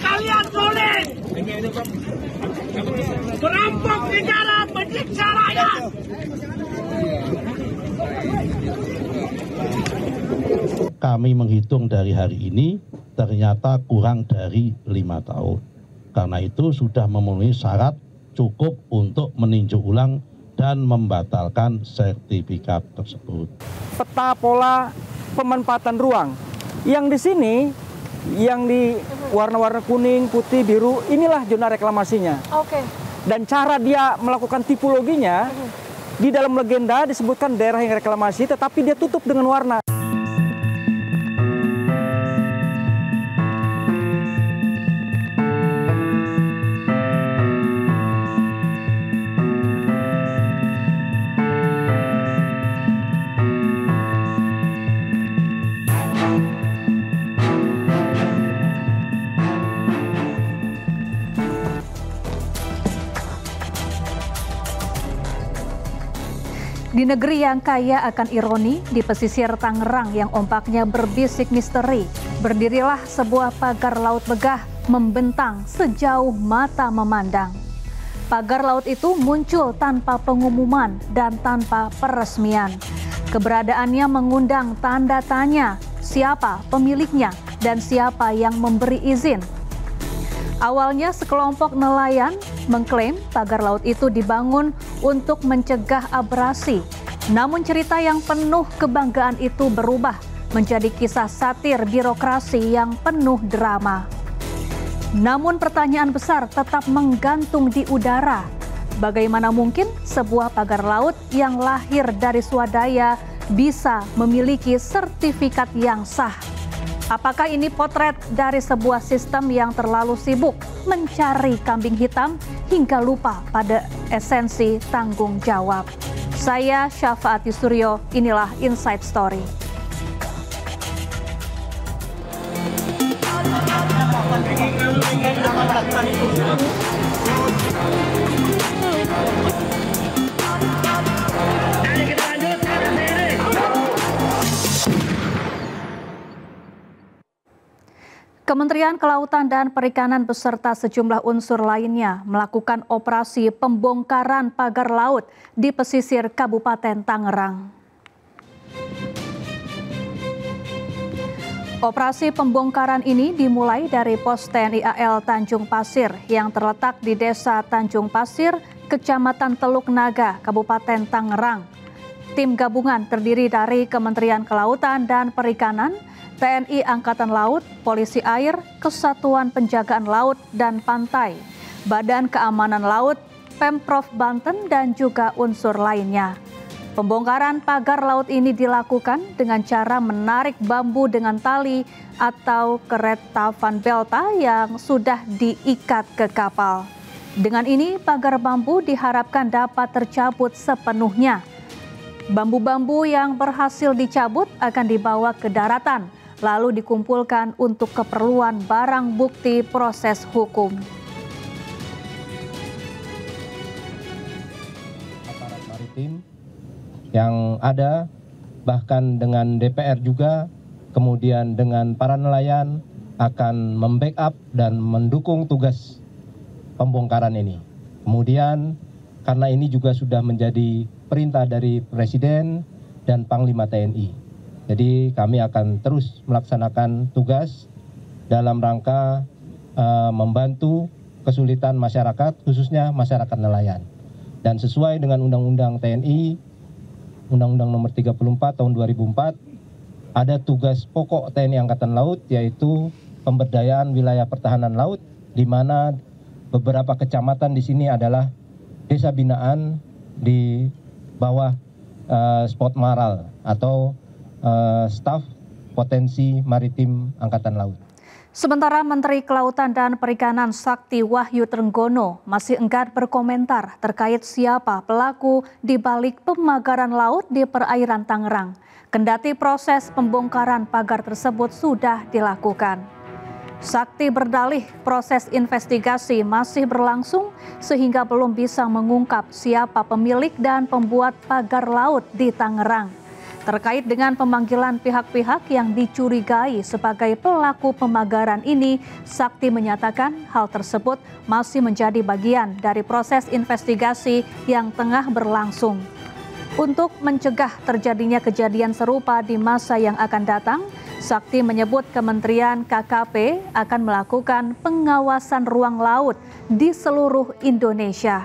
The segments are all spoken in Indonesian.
kalian solid. Perampok negara, menyiksa rakyat. Kami menghitung dari hari ini ternyata kurang dari 5 tahun. Karena itu sudah memenuhi syarat cukup untuk meninjau ulang dan membatalkan sertifikat tersebut. Peta pola pemanfaatan ruang yang di sini, yang di warna-warna kuning, putih, biru, inilah zona reklamasinya. Oke. Dan cara dia melakukan tipologinya, di dalam legenda disebutkan daerah yang reklamasi, tetapi dia tutup dengan warna. Di negeri yang kaya akan ironi, di pesisir Tangerang yang ombaknya berbisik misteri, berdirilah sebuah pagar laut megah membentang sejauh mata memandang. Pagar laut itu muncul tanpa pengumuman dan tanpa peresmian. Keberadaannya mengundang tanda tanya, siapa pemiliknya dan siapa yang memberi izin. Awalnya sekelompok nelayan mengklaim pagar laut itu dibangun untuk mencegah abrasi. Namun cerita yang penuh kebanggaan itu berubah menjadi kisah satir birokrasi yang penuh drama. Namun pertanyaan besar tetap menggantung di udara. Bagaimana mungkin sebuah pagar laut yang lahir dari swadaya bisa memiliki sertifikat yang sah? Apakah ini potret dari sebuah sistem yang terlalu sibuk mencari kambing hitam hingga lupa pada esensi tanggung jawab? Saya Syafaati Suryo, inilah Inside Story. Kementerian Kelautan dan Perikanan beserta sejumlah unsur lainnya melakukan operasi pembongkaran pagar laut di pesisir Kabupaten Tangerang. Operasi pembongkaran ini dimulai dari pos TNI AL Tanjung Pasir yang terletak di Desa Tanjung Pasir, Kecamatan Teluk Naga, Kabupaten Tangerang. Tim gabungan terdiri dari Kementerian Kelautan dan Perikanan, TNI Angkatan Laut, Polisi Air, Kesatuan Penjagaan Laut dan Pantai, Badan Keamanan Laut, Pemprov Banten, dan juga unsur lainnya. Pembongkaran pagar laut ini dilakukan dengan cara menarik bambu dengan tali atau kereta van belta yang sudah diikat ke kapal. Dengan ini, pagar bambu diharapkan dapat tercabut sepenuhnya. Bambu-bambu yang berhasil dicabut akan dibawa ke daratan, lalu dikumpulkan untuk keperluan barang bukti proses hukum. Aparat maritim yang ada, bahkan dengan DPR juga, kemudian dengan para nelayan akan membackup dan mendukung tugas pembongkaran ini. Kemudian karena ini juga sudah menjadi perintah dari Presiden dan Panglima TNI. Jadi kami akan terus melaksanakan tugas dalam rangka membantu kesulitan masyarakat, khususnya masyarakat nelayan. Dan sesuai dengan Undang-Undang TNI, Undang-Undang Nomor 34 Tahun 2004, ada tugas pokok TNI Angkatan Laut, yaitu pemberdayaan wilayah pertahanan laut, di mana beberapa kecamatan di sini adalah desa binaan di bawah Spot Maral atau staf potensi maritim Angkatan Laut. Sementara Menteri Kelautan dan Perikanan Sakti Wahyu Trenggono masih enggan berkomentar terkait siapa pelaku di balik pemagaran laut di perairan Tangerang. Kendati proses pembongkaran pagar tersebut sudah dilakukan. Sakti berdalih proses investigasi masih berlangsung sehingga belum bisa mengungkap siapa pemilik dan pembuat pagar laut di Tangerang. Terkait dengan pemanggilan pihak-pihak yang dicurigai sebagai pelaku pemagaran ini, Sakti menyatakan hal tersebut masih menjadi bagian dari proses investigasi yang tengah berlangsung. Untuk mencegah terjadinya kejadian serupa di masa yang akan datang, Sakti menyebut Kementerian KKP akan melakukan pengawasan ruang laut di seluruh Indonesia.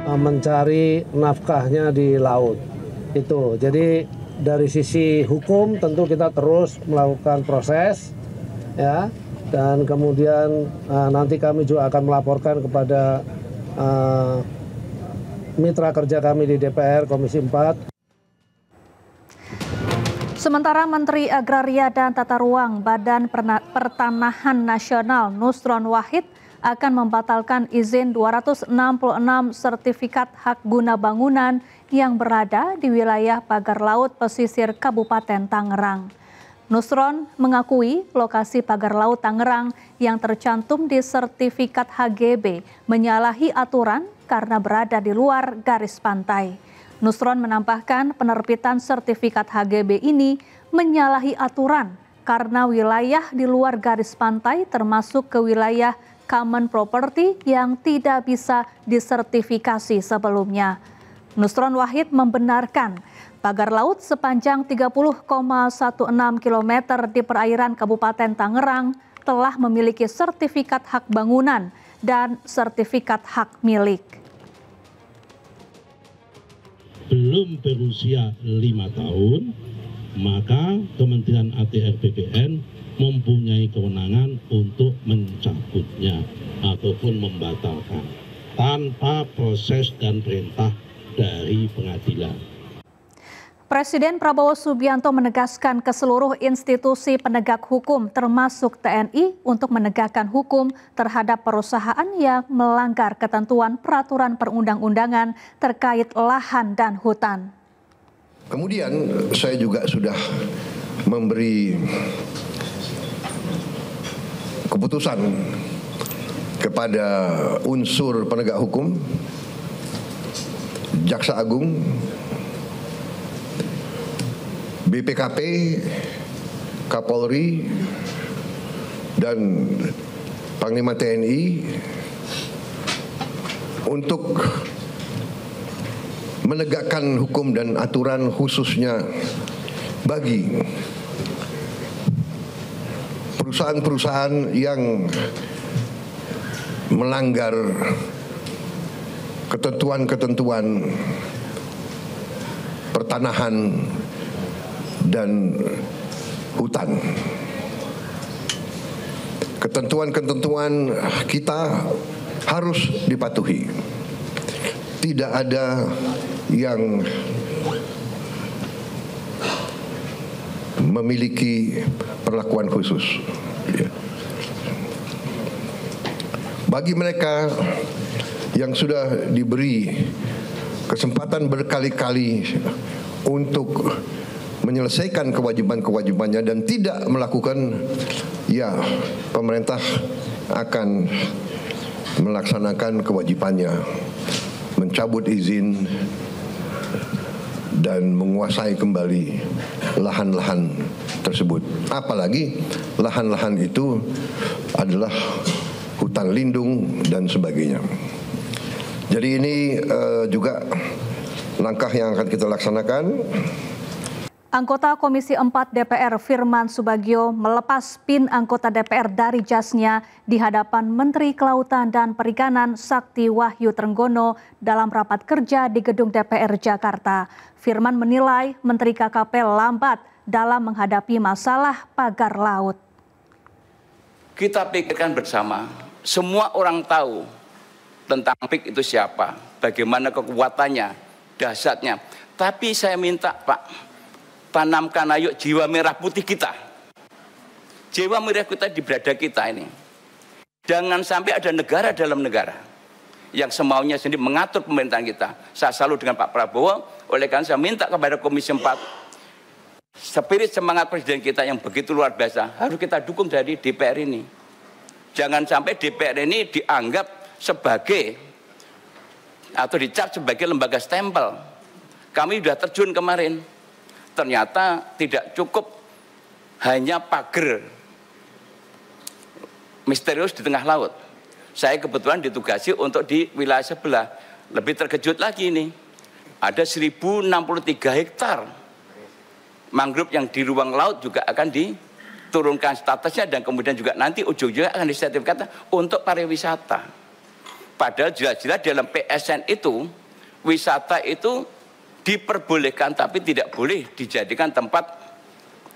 Mencari nafkahnya di laut itu. Jadi dari sisi hukum tentu kita terus melakukan proses ya, dan kemudian nanti kami juga akan melaporkan kepada mitra kerja kami di DPR Komisi 4. Sementara Menteri Agraria dan Tata Ruang Badan Pertanahan Nasional Nusron Wahid akan membatalkan izin 266 sertifikat hak guna bangunan yang berada di wilayah pagar laut pesisir Kabupaten Tangerang. Nusron mengakui lokasi pagar laut Tangerang yang tercantum di sertifikat HGB menyalahi aturan karena berada di luar garis pantai. Nusron menambahkan penerbitan sertifikat HGB ini menyalahi aturan karena wilayah di luar garis pantai termasuk ke wilayah common property yang tidak bisa disertifikasi sebelumnya. Nusron Wahid membenarkan pagar laut sepanjang 30,16 km di perairan Kabupaten Tangerang telah memiliki sertifikat hak bangunan dan sertifikat hak milik. Belum berusia 5 tahun, maka Kementerian ATR BPN mempunyai kewenangan untuk mencabutnya ataupun membatalkan tanpa proses dan perintah dari pengadilan. Presiden Prabowo Subianto menegaskan ke seluruh institusi penegak hukum termasuk TNI untuk menegakkan hukum terhadap perusahaan yang melanggar ketentuan peraturan perundang-undangan terkait lahan dan hutan. Kemudian saya juga sudah memberi keputusan kepada unsur penegak hukum, Jaksa Agung, BPKP, Kapolri, dan Panglima TNI untuk menegakkan hukum dan aturan khususnya bagi perusahaan-perusahaan yang melanggar ketentuan-ketentuan pertanahan dan hutan. Ketentuan-ketentuan kita harus dipatuhi. Tidak ada yang memiliki perlakuan khusus. Bagi mereka yang sudah diberi kesempatan berkali-kali untuk menyelesaikan kewajiban-kewajibannya dan tidak melakukan, ya pemerintah akan melaksanakan kewajibannya, mencabut izin dan menguasai kembali lahan-lahan tersebut. Apalagi lahan-lahan itu adalah hutan lindung dan sebagainya. Jadi ini juga langkah yang akan kita laksanakan. Anggota Komisi 4 DPR Firman Subagio melepas PIN anggota DPR dari jasnya di hadapan Menteri Kelautan dan Perikanan Sakti Wahyu Trenggono dalam rapat kerja di Gedung DPR Jakarta. Firman menilai Menteri KKP lambat dalam menghadapi masalah pagar laut. Kita pikirkan bersama, semua orang tahu tentang PIK itu siapa, bagaimana kekuatannya, dahsyatnya. Tapi saya minta Pak, tanamkan ayo jiwa merah putih kita. Jiwa merah kita di berada kita ini. Jangan sampai ada negara dalam negara yang semaunya sendiri mengatur pemerintahan kita. Saya salut dengan Pak Prabowo, oleh karena saya minta kepada Komisi 4, spirit semangat Presiden kita yang begitu luar biasa, harus kita dukung dari DPR ini. Jangan sampai DPR ini dianggap sebagai atau dicap sebagai lembaga stempel. Kami sudah terjun kemarin. Ternyata tidak cukup hanya pagar misterius di tengah laut. Saya kebetulan ditugasi untuk di wilayah sebelah. Lebih terkejut lagi nih. Ada 1063 hektar mangrove yang di ruang laut juga akan diturunkan statusnya dan kemudian juga nanti ujung-ujungnya akan disertifikatkan untuk pariwisata. Padahal jelas-jelas dalam PSN itu wisata itu diperbolehkan tapi tidak boleh dijadikan tempat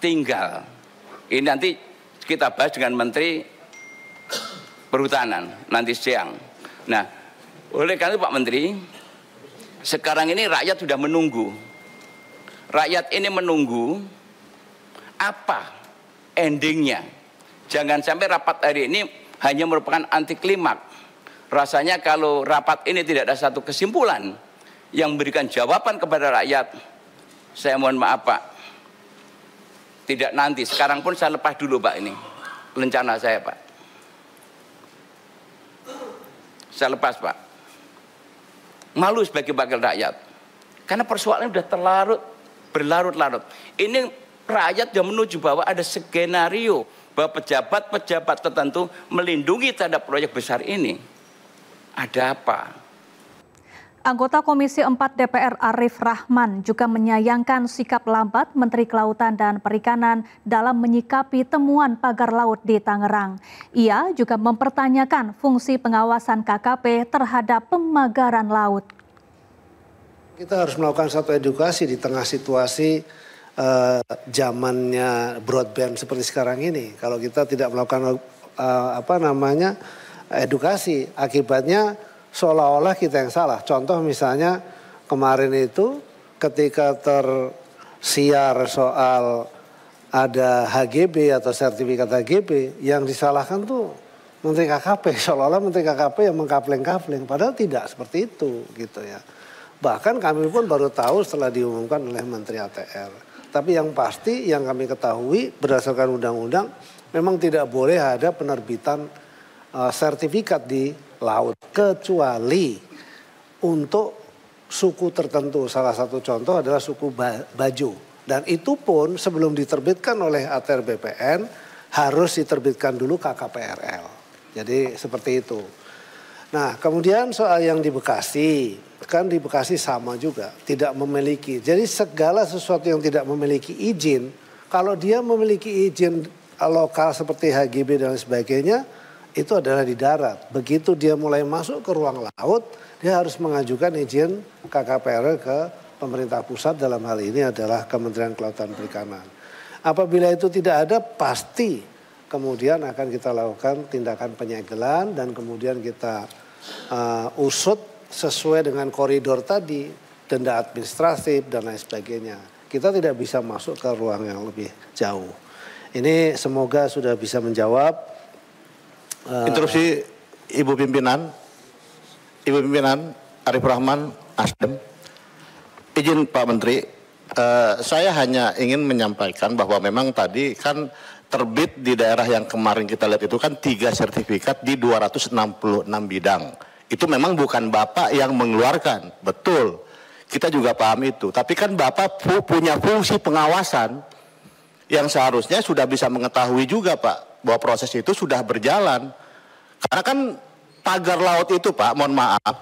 tinggal. Ini nanti kita bahas dengan Menteri Perhutanan nanti siang. Nah, oleh karena itu Pak Menteri, sekarang ini rakyat sudah menunggu. Rakyat ini menunggu apa endingnya. Jangan sampai rapat hari ini hanya merupakan anti klimaks. Rasanya kalau rapat ini tidak ada satu kesimpulan yang memberikan jawaban kepada rakyat, saya mohon maaf Pak, tidak nanti, sekarang pun saya lepas dulu Pak ini, rencana saya Pak. Saya lepas Pak. Malu sebagai wakil rakyat. Karena persoalannya sudah berlarut-larut. Ini rakyat sudah menuju bahwa ada skenario bahwa pejabat-pejabat tertentu melindungi terhadap proyek besar ini. Ada apa? Anggota Komisi 4 DPR Arif Rahman juga menyayangkan sikap lambat Menteri Kelautan dan Perikanan dalam menyikapi temuan pagar laut di Tangerang. Ia juga mempertanyakan fungsi pengawasan KKP terhadap pemagaran laut. Kita harus melakukan satu edukasi di tengah situasi zamannya broadband seperti sekarang ini. Kalau kita tidak melakukan edukasi, akibatnya seolah-olah kita yang salah. Contoh misalnya kemarin itu ketika tersiar soal ada HGB atau sertifikat HGB, yang disalahkan tuh Menteri KKP. Seolah-olah Menteri KKP yang mengkapleng-kapleng. Padahal tidak seperti itu gitu ya. Bahkan kami pun baru tahu setelah diumumkan oleh Menteri ATR. Tapi yang pasti yang kami ketahui berdasarkan undang-undang memang tidak boleh ada penerbitan sertifikat di laut kecuali untuk suku tertentu. Salah satu contoh adalah suku Bajo, dan itu pun sebelum diterbitkan oleh ATR BPN harus diterbitkan dulu KKPRL. Jadi seperti itu. Nah, kemudian soal yang di Bekasi, kan di Bekasi sama juga, tidak memiliki. Jadi segala sesuatu yang tidak memiliki izin, kalau dia memiliki izin lokal seperti HGB dan sebagainya, itu adalah di darat. Begitu dia mulai masuk ke ruang laut, dia harus mengajukan izin KKPRL ke pemerintah pusat, dalam hal ini adalah Kementerian Kelautan Perikanan. Apabila itu tidak ada, pasti kemudian akan kita lakukan tindakan penyegelan dan kemudian kita usut sesuai dengan koridor tadi, denda administratif dan lain sebagainya. Kita tidak bisa masuk ke ruang yang lebih jauh. Ini semoga sudah bisa menjawab. Interupsi Ibu Pimpinan Arif Rahman, Nasdem. Izin Pak Menteri, saya hanya ingin menyampaikan bahwa memang tadi kan terbit di daerah yang kemarin kita lihat itu kan 3 sertifikat di 266 bidang. Itu memang bukan Bapak yang mengeluarkan, betul. Kita juga paham itu. Tapi kan Bapak punya fungsi pengawasan yang seharusnya sudah bisa mengetahui juga Pak, bahwa proses itu sudah berjalan. Karena kan pagar laut itu Pak, mohon maaf,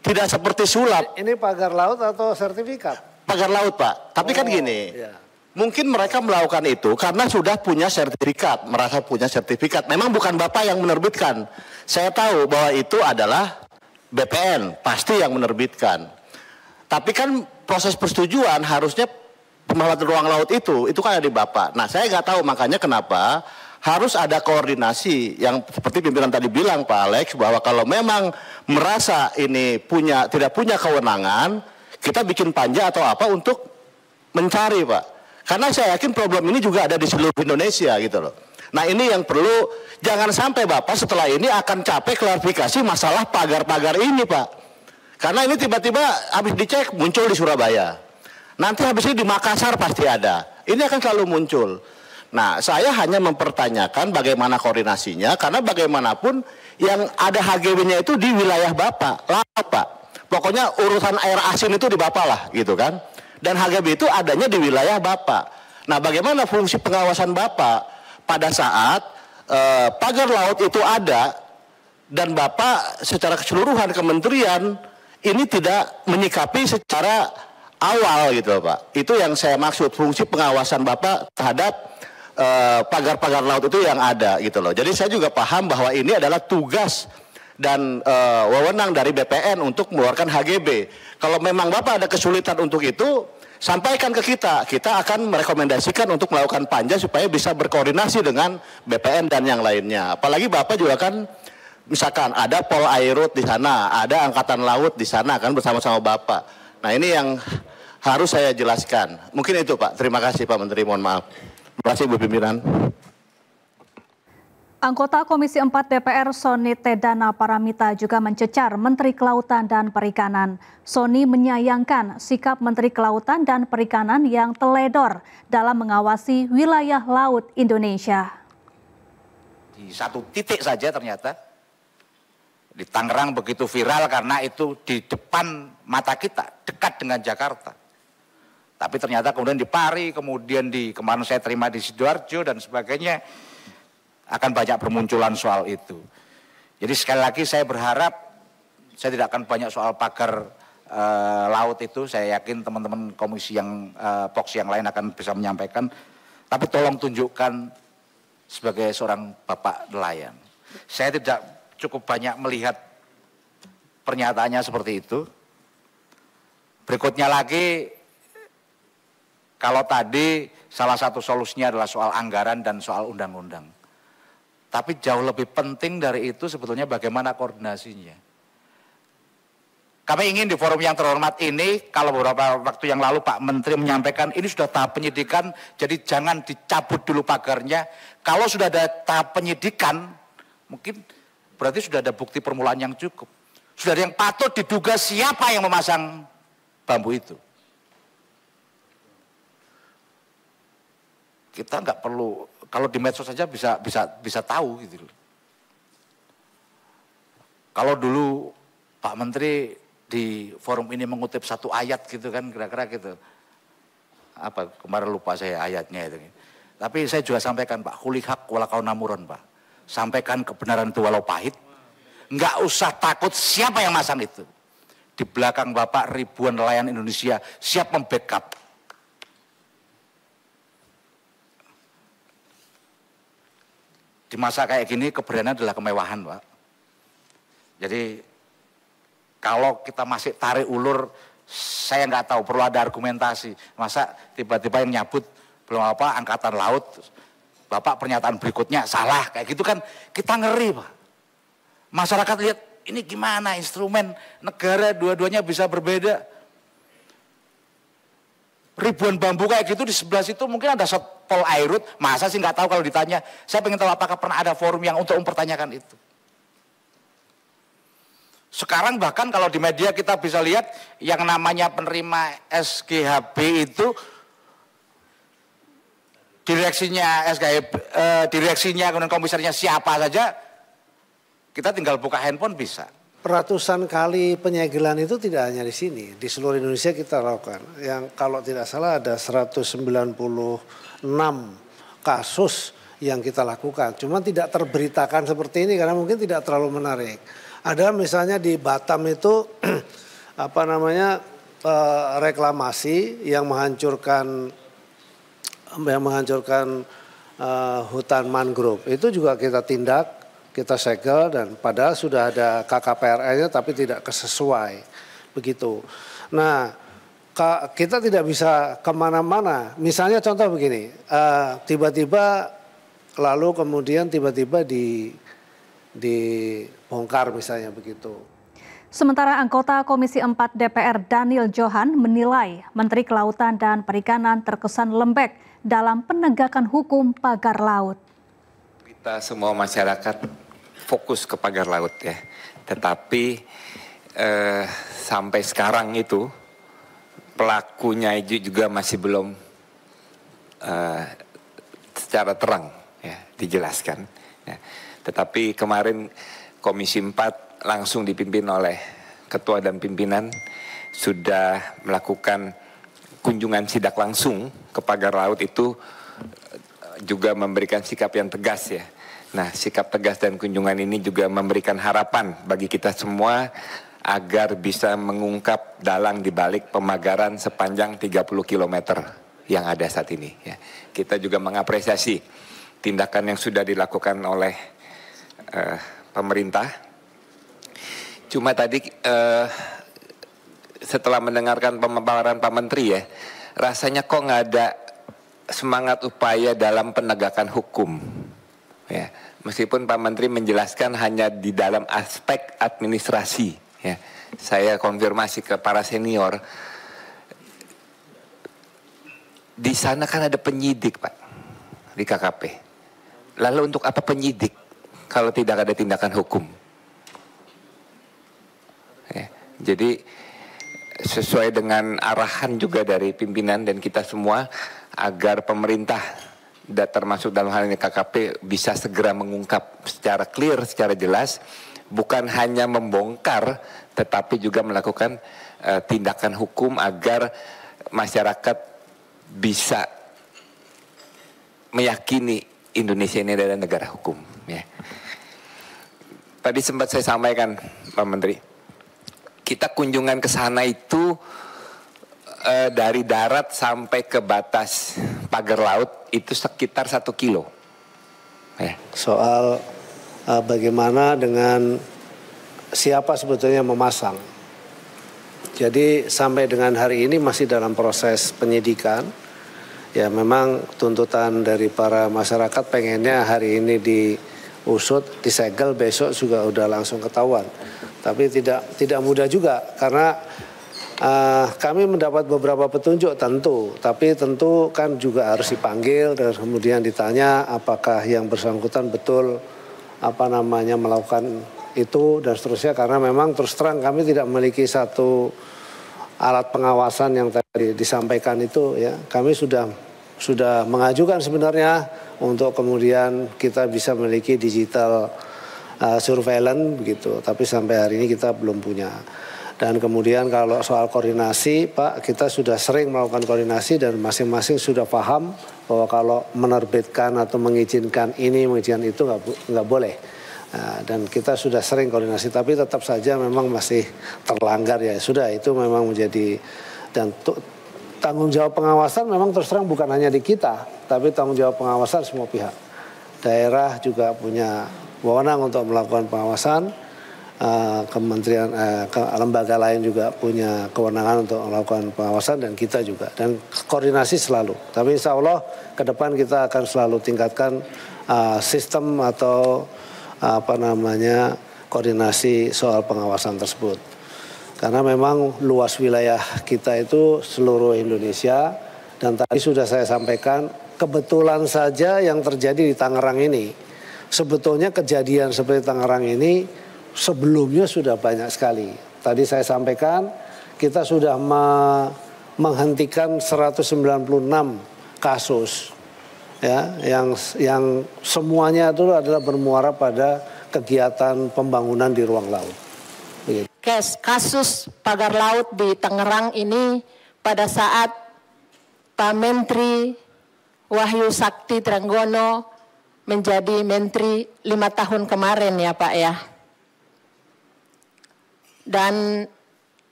tidak seperti sulap. Ini pagar laut atau sertifikat? Pagar laut Pak, tapi kan gini, ya. Mungkin mereka melakukan itu karena sudah punya sertifikat, merasa punya sertifikat. Memang bukan Bapak yang menerbitkan. Saya tahu bahwa itu adalah BPN, pasti yang menerbitkan. Tapi kan proses persetujuan harusnya pemanfaatan ruang laut itu kan ada di Bapak. Nah saya nggak tahu makanya kenapa harus ada koordinasi yang seperti pimpinan tadi bilang Pak Alex, bahwa kalau memang merasa ini tidak punya kewenangan, kita bikin panja atau apa untuk mencari Pak. Karena saya yakin problem ini juga ada di seluruh Indonesia gitu loh. Nah ini yang perlu, jangan sampai Bapak setelah ini akan capek klarifikasi masalah pagar-pagar ini Pak. Karena ini tiba-tiba habis dicek muncul di Surabaya. Nanti habis ini di Makassar pasti ada. Ini akan selalu muncul. Nah saya hanya mempertanyakan bagaimana koordinasinya, karena bagaimanapun yang ada HGB-nya itu di wilayah Bapak, laut Pak. Pokoknya urusan air asin itu di Bapak lah gitu kan. Dan HGB itu adanya di wilayah Bapak. Nah, bagaimana fungsi pengawasan Bapak pada saat pagar laut itu ada dan Bapak secara keseluruhan kementerian ini tidak menyikapi secara awal gitu Pak. Itu yang saya maksud, fungsi pengawasan Bapak terhadap pagar-pagar laut itu yang ada gitu loh. Jadi saya juga paham bahwa ini adalah tugas dan wewenang dari BPN untuk mengeluarkan HGB. Kalau memang Bapak ada kesulitan untuk itu, sampaikan ke kita. Kita akan merekomendasikan untuk melakukan panja supaya bisa berkoordinasi dengan BPN dan yang lainnya. Apalagi Bapak juga kan, misalkan ada Polairut di sana, ada Angkatan Laut di sana kan bersama-sama Bapak. Nah ini yang harus saya jelaskan. Mungkin itu Pak. Terima kasih Pak Menteri, mohon maaf. Terima kasih Bu Pimpinan. Anggota Komisi 4 DPR Sony Tedana Paramita juga mencecar Menteri Kelautan dan Perikanan. Sony menyayangkan sikap Menteri Kelautan dan Perikanan yang teledor dalam mengawasi wilayah laut Indonesia. Di satu titik saja ternyata di Tangerang begitu viral karena itu di depan mata kita, dekat dengan Jakarta. Tapi ternyata kemudian di Pari, kemudian kemarin saya terima di Sidoarjo dan sebagainya, akan banyak bermunculan soal itu. Jadi sekali lagi saya berharap, saya tidak akan banyak soal pagar laut itu, saya yakin teman-teman komisi yang POX yang lain akan bisa menyampaikan, tapi tolong tunjukkan sebagai seorang bapak nelayan. Saya tidak cukup banyak melihat pernyataannya seperti itu. Berikutnya lagi, kalau tadi salah satu solusinya adalah soal anggaran dan soal undang-undang. Tapi jauh lebih penting dari itu sebetulnya bagaimana koordinasinya. Kami ingin di forum yang terhormat ini, kalau beberapa waktu yang lalu Pak Menteri menyampaikan ini sudah tahap penyidikan, jadi jangan dicabut dulu pagarnya. Kalau sudah ada tahap penyidikan, mungkin berarti sudah ada bukti permulaan yang cukup. Sudah ada yang patut diduga siapa yang memasang bambu itu. Kita nggak perlu, kalau di medsos saja bisa tahu gitu. Kalau dulu Pak Menteri di forum ini mengutip satu ayat gitu kan, kira-kira gitu. Apa kemarin lupa saya ayatnya itu. Tapi saya juga sampaikan Pak, kulihak walakau namuron Pak. Sampaikan kebenaran itu walau pahit. Nggak usah takut siapa yang masang itu. Di belakang Bapak ribuan nelayan Indonesia siap membackup. Di masa kayak gini keberanian adalah kemewahan Pak. Jadi kalau kita masih tarik ulur, saya nggak tahu, perlu ada argumentasi. Masa tiba-tiba yang nyabut belum apa Angkatan Laut, Bapak pernyataan berikutnya salah, kayak gitu kan kita ngeri Pak. Masyarakat lihat ini gimana instrumen negara dua-duanya bisa berbeda. Ribuan bambu kayak gitu di sebelah situ mungkin ada Polairut, masa sih nggak tahu kalau ditanya. Saya pengen tahu apakah pernah ada forum yang untuk mempertanyakan itu. Sekarang bahkan kalau di media kita bisa lihat yang namanya penerima SGHB itu direksinya kemudian komisarnya siapa saja, kita tinggal buka handphone bisa. Ratusan kali penyegelan itu tidak hanya di sini, di seluruh Indonesia kita lakukan. Yang kalau tidak salah ada 196 kasus yang kita lakukan. Cuma tidak terberitakan seperti ini karena mungkin tidak terlalu menarik. Ada misalnya di Batam itu reklamasi yang menghancurkan hutan mangrove. Itu juga kita tindak. Kita segel dan padahal sudah ada KKPRL-nya tapi tidak sesuai begitu. Nah kita tidak bisa kemana-mana. Misalnya contoh begini, tiba-tiba lalu kemudian tiba-tiba dibongkar misalnya begitu. Sementara anggota Komisi 4 DPR Daniel Johan menilai Menteri Kelautan dan Perikanan terkesan lembek dalam penegakan hukum pagar laut. Kita semua masyarakat fokus ke pagar laut ya, tetapi sampai sekarang itu pelakunya juga masih belum secara terang ya dijelaskan. Ya. Tetapi kemarin Komisi 4 langsung dipimpin oleh ketua dan pimpinan sudah melakukan kunjungan sidak langsung ke pagar laut itu juga memberikan sikap yang tegas ya. Nah, sikap tegas dan kunjungan ini juga memberikan harapan bagi kita semua agar bisa mengungkap dalang dibalik pemagaran sepanjang 30 km yang ada saat ini ya. Kita juga mengapresiasi tindakan yang sudah dilakukan oleh pemerintah. Cuma tadi setelah mendengarkan pemaparan Pak Menteri ya, rasanya kok nggak ada semangat upaya dalam penegakan hukum ya. Meskipun Pak Menteri menjelaskan hanya di dalam aspek administrasi ya. Saya konfirmasi ke para senior, di sana kan ada penyidik Pak di KKP. Lalu untuk apa penyidik kalau tidak ada tindakan hukum? Ya, jadi sesuai dengan arahan juga dari pimpinan dan kita semua agar pemerintah dan termasuk dalam hal ini KKP bisa segera mengungkap secara clear, secara jelas, bukan hanya membongkar tetapi juga melakukan tindakan hukum agar masyarakat bisa meyakini Indonesia ini adalah negara hukum ya. Tadi sempat saya sampaikan Pak Menteri, kita kunjungan ke sana itu dari darat sampai ke batas pagar laut itu sekitar 1 kilo. Ya. Soal bagaimana dengan siapa sebetulnya memasang. Jadi sampai dengan hari ini masih dalam proses penyidikan. Ya memang tuntutan dari para masyarakat pengennya hari ini diusut, disegel, besok juga udah langsung ketahuan. Tapi tidak mudah juga karena kami mendapat beberapa petunjuk tentu, tapi tentu kan juga harus dipanggil dan kemudian ditanya apakah yang bersangkutan betul melakukan itu dan seterusnya, karena memang terus terang kami tidak memiliki satu alat pengawasan yang tadi disampaikan itu ya. Kami sudah mengajukan sebenarnya untuk kemudian kita bisa memiliki digital surveillance begitu, tapi sampai hari ini kita belum punya. Dan kemudian kalau soal koordinasi Pak, kita sudah sering melakukan koordinasi dan masing-masing sudah paham bahwa kalau menerbitkan atau mengizinkan ini, mengizinkan itu nggak boleh. Dan kita sudah sering koordinasi, tapi tetap saja memang masih terlanggar ya. Sudah, itu memang menjadi, dan tanggung jawab pengawasan memang terus terang bukan hanya di kita, tapi tanggung jawab pengawasan semua pihak. Daerah juga punya wewenang untuk melakukan pengawasan, kementerian, lembaga lain juga punya kewenangan untuk melakukan pengawasan, dan kita juga, dan koordinasi selalu. Tapi insya Allah ke depan kita akan selalu tingkatkan sistem atau koordinasi soal pengawasan tersebut. Karena memang luas wilayah kita itu seluruh Indonesia, dan tadi sudah saya sampaikan, kebetulan saja yang terjadi di Tangerang ini, sebetulnya kejadian seperti Tangerang ini sebelumnya sudah banyak sekali. Tadi saya sampaikan, kita sudah menghentikan 196 kasus. Ya, yang semuanya itu adalah bermuara pada kegiatan pembangunan di ruang laut. Begitu. Kasus pagar laut di Tangerang ini pada saat Pak Menteri Wahyu Sakti Trenggono menjadi Menteri 5 tahun kemarin ya Pak ya. Dan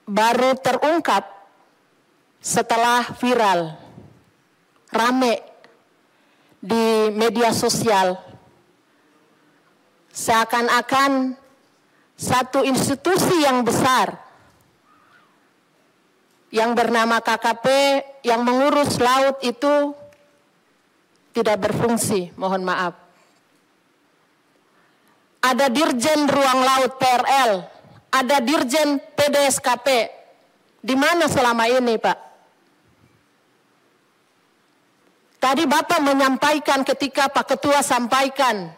baru terungkap setelah viral, rame di media sosial, seakan-akan satu institusi yang besar yang bernama KKP yang mengurus laut itu tidak berfungsi, mohon maaf. Ada Dirjen Ruang Laut PRL, ada Dirjen PDSKP. Di mana selama ini, Pak? Tadi Bapak menyampaikan ketika Pak Ketua sampaikan,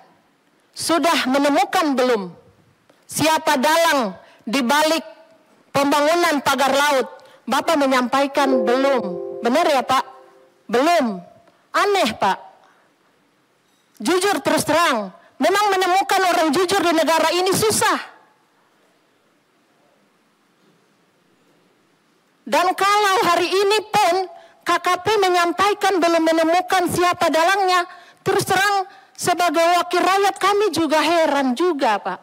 sudah menemukan belum siapa dalang di balik pembangunan pagar laut? Bapak menyampaikan belum. Benar ya Pak? Belum. Aneh Pak. Jujur terus terang, memang menemukan orang jujur di negara ini susah. Dan kalau hari ini pun KKP menyampaikan belum menemukan siapa dalangnya, terus terang sebagai wakil rakyat kami juga heran juga, Pak.